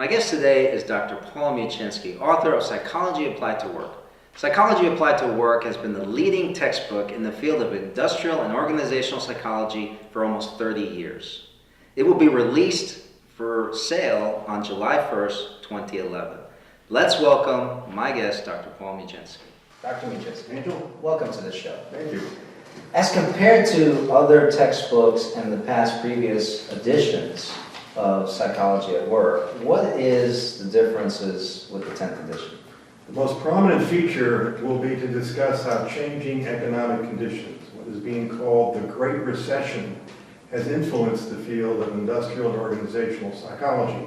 guest today is Dr. Paul Muchinsky, author of Psychology Applied to Work. Psychology Applied to Work has been the leading textbook in the field of industrial and organizational psychology for almost 30 years. It will be released for sale on July 1st, 2011. Let's welcome my guest, Dr. Paul Muchinsky. Dr. Muchinsky, Angel, welcome to the show. thank you. As compared to other textbooks and the previous editions of Psychology at Work, what is the differences with the 10th edition? The most prominent feature will be to discuss how changing economic conditions, what is being called the Great Recession, has influenced the field of industrial and organizational psychology.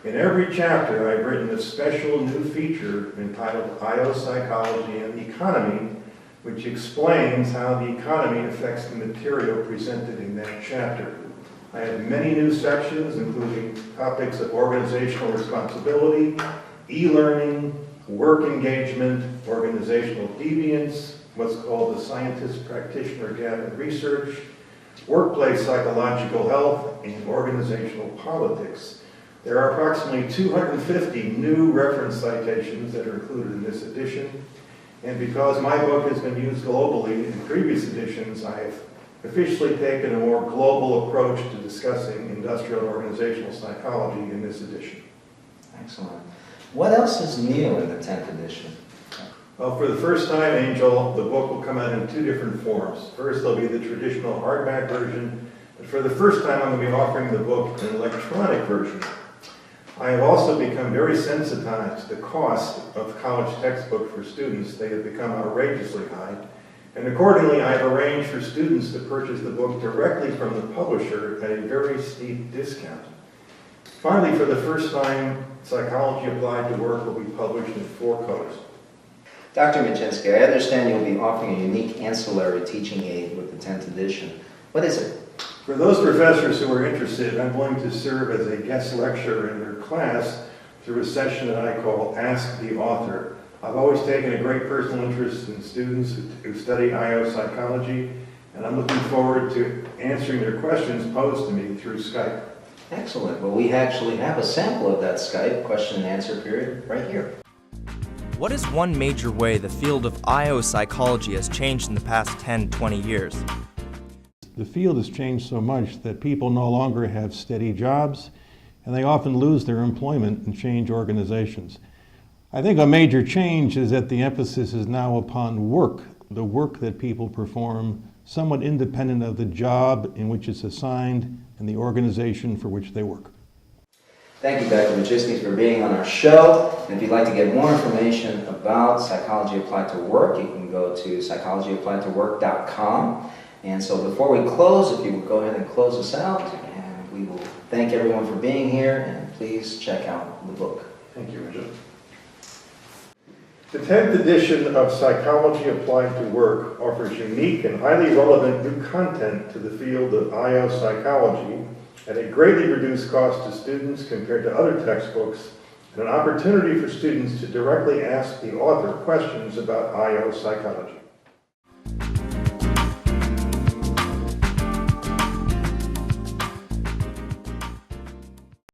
In every chapter, I've written a special new feature entitled I/O Psychology and the Economy, which explains how the economy affects the material presented in that chapter. I have many new sections, including topics of organizational responsibility, e-learning, work engagement, organizational deviance, what's called the scientist-practitioner gap in research, workplace psychological health, and organizational politics. There are approximately 250 new reference citations that are included in this edition, and because my book has been used globally in previous editions, I have officially taken a more global approach to discussing industrial and organizational psychology in this edition. Excellent. What else is new in the 10th edition? Well, for the first time, Angel, the book will come out in two different forms. First, there'll be the traditional hardback version, but for the first time, I'm going to be offering the book in an electronic version. I have also become very sensitized to the cost of college textbook for students. They have become outrageously high. And accordingly, I have arranged for students to purchase the book directly from the publisher at a very steep discount. Finally, for the first time, Psychology Applied to Work will be published in 4 colors. Dr. Muchinsky, I understand you'll be offering a unique ancillary teaching aid with the 10th edition. What is it? For those professors who are interested, I'm going to serve as a guest lecturer in their class through a session that I call Ask the Author. I've always taken a great personal interest in students who study I/O psychology, and I'm looking forward to answering their questions posed to me through Skype. Excellent. Well, we actually have a sample of that Skype question and answer period right here. What is one major way the field of I/O psychology has changed in the past 10, 20 years? The field has changed so much that people no longer have steady jobs, and they often lose their employment and change organizations. I think a major change is that the emphasis is now upon work, the work that people perform, somewhat independent of the job in which it's assigned and the organization for which they work. Thank you, Dr. Muchinsky, for being on our show. And if you'd like to get more information about Psychology Applied to Work, you can go to psychologyappliedtowork.com. And so before we close, if you would go ahead and close us out, and we will thank everyone for being here, and please check out the book. Thank you, Angel. The 10th edition of Psychology Applied to Work offers unique and highly relevant new content to the field of I/O psychology at a greatly reduced cost to students compared to other textbooks, and an opportunity for students to directly ask the author questions about I/O psychology.